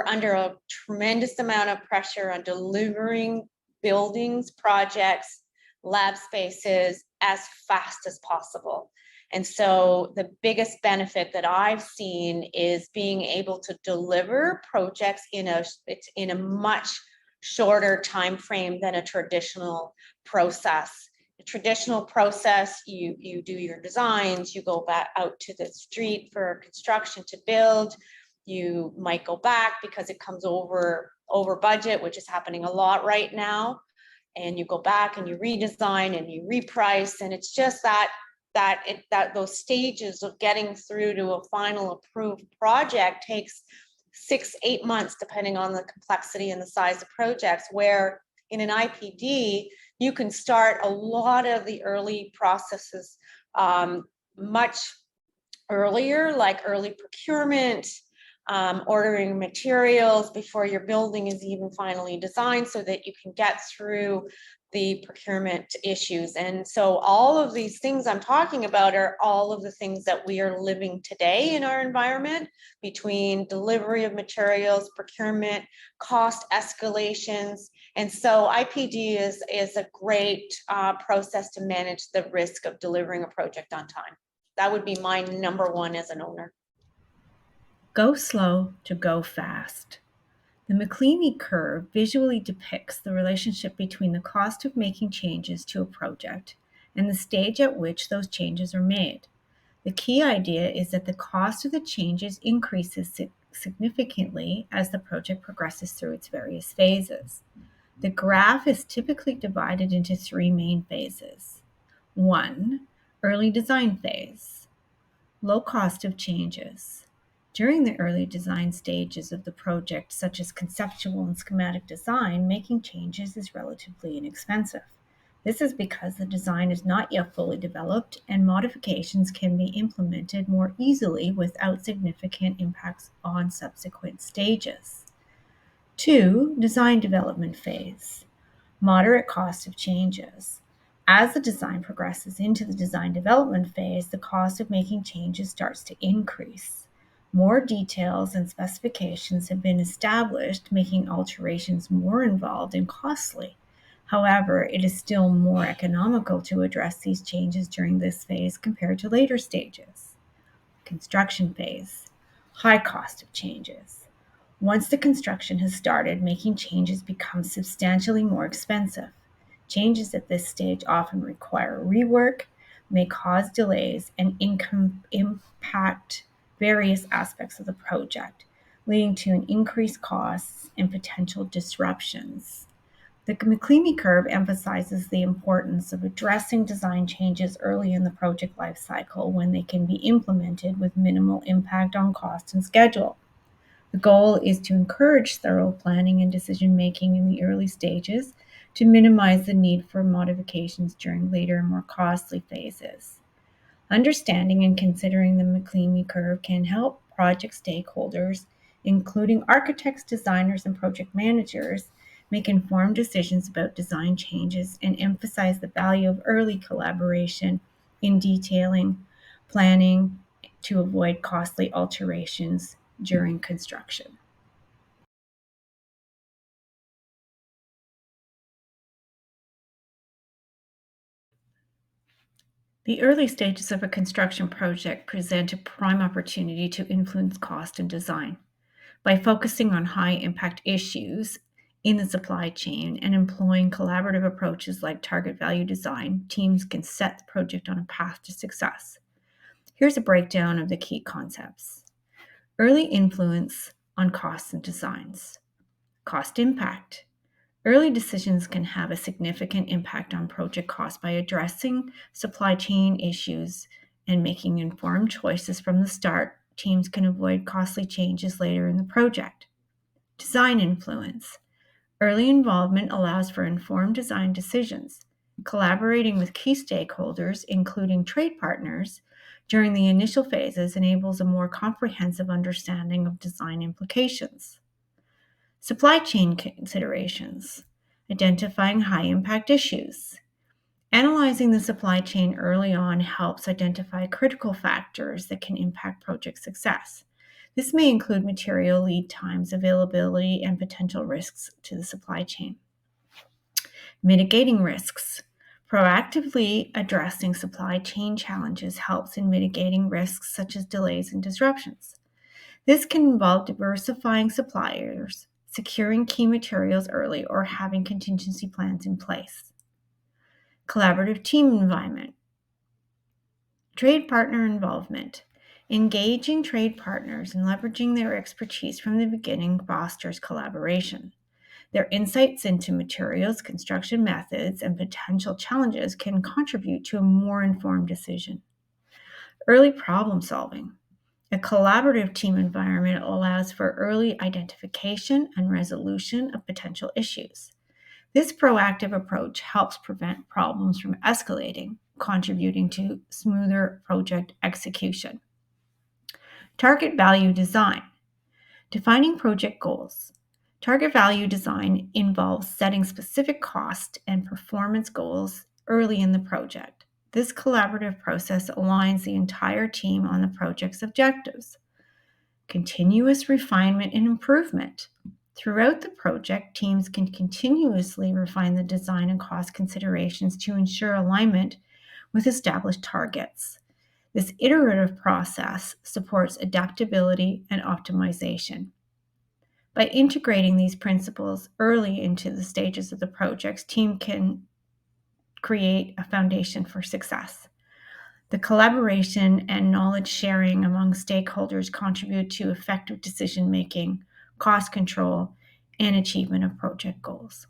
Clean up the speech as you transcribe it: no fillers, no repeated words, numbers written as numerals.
we're under a tremendous amount of pressure on delivering buildings, projects, lab spaces as fast as possible. And so the biggest benefit that I've seen is being able to deliver projects in a much shorter time frame than a traditional process. A traditional process, you do your designs, you go back out to the street for construction to build. You might go back because it comes over budget, which is happening a lot right now. And you go back and you redesign and you reprice, and it's just that those stages of getting through to a final approved project takes 6-8 months, depending on the complexity and the size of projects, where in an IPD, you can start a lot of the early processes much earlier, like early procurement, ordering materials before your building is even finally designed, so that you can get through the procurement issues. And so all of these things I'm talking about are all of the things that we are living today in our environment, between delivery of materials, procurement, cost escalations. And so IPD is a great process to manage the risk of delivering a project on time. That would be my number one as an owner. Go slow to go fast. The McLeamy curve visually depicts the relationship between the cost of making changes to a project and the stage at which those changes are made. The key idea is that the cost of the changes increases significantly as the project progresses through its various phases. The graph is typically divided into 3 main phases. 1. Early design phase. Low cost of changes. During the early design stages of the project, such as conceptual and schematic design, making changes is relatively inexpensive. This is because the design is not yet fully developed and modifications can be implemented more easily without significant impacts on subsequent stages. 2. Design development phase. Moderate cost of changes. As the design progresses into the design development phase, the cost of making changes starts to increase. More details and specifications have been established, making alterations more involved and costly. However, it is still more economical to address these changes during this phase compared to later stages. Construction phase. High cost of changes. Once the construction has started, making changes becomes substantially more expensive. Changes at this stage often require rework, may cause delays, and impact various aspects of the project, leading to an increased costs and potential disruptions. The McLeamy curve emphasizes the importance of addressing design changes early in the project life cycle when they can be implemented with minimal impact on cost and schedule. The goal is to encourage thorough planning and decision-making in the early stages to minimize the need for modifications during later and more costly phases. Understanding and considering the McLeamy curve can help project stakeholders, including architects, designers, and project managers, make informed decisions about design changes and emphasize the value of early collaboration in detailing, planning to avoid costly alterations during construction. The early stages of a construction project present a prime opportunity to influence cost and design. By focusing on high-impact issues in the supply chain and employing collaborative approaches like target value design, teams can set the project on a path to success. Here's a breakdown of the key concepts. Early influence on costs and designs. Cost impact. Early decisions can have a significant impact on project costs by addressing supply chain issues and making informed choices from the start. Teams can avoid costly changes later in the project. Design influence. Early involvement allows for informed design decisions. Collaborating with key stakeholders, including trade partners, during the initial phases enables a more comprehensive understanding of design implications. Supply chain considerations. Identifying high-impact issues. Analyzing the supply chain early on helps identify critical factors that can impact project success. This may include material lead times, availability, and potential risks to the supply chain. Mitigating risks. Proactively addressing supply chain challenges helps in mitigating risks such as delays and disruptions. This can involve diversifying suppliers, securing key materials early, or having contingency plans in place. Collaborative team environment. Trade partner involvement. Engaging trade partners and leveraging their expertise from the beginning fosters collaboration. Their insights into materials, construction methods, and potential challenges can contribute to a more informed decision. Early problem solving. A collaborative team environment allows for early identification and resolution of potential issues. This proactive approach helps prevent problems from escalating, contributing to smoother project execution. Target value design. Defining project goals. Target value design involves setting specific cost and performance goals early in the project. This collaborative process aligns the entire team on the project's objectives. Continuous refinement and improvement. Throughout the project, teams can continuously refine the design and cost considerations to ensure alignment with established targets. This iterative process supports adaptability and optimization. By integrating these principles early into the stages of the projects, team can create a foundation for success. The collaboration and knowledge sharing among stakeholders contribute to effective decision making, cost control, and achievement of project goals.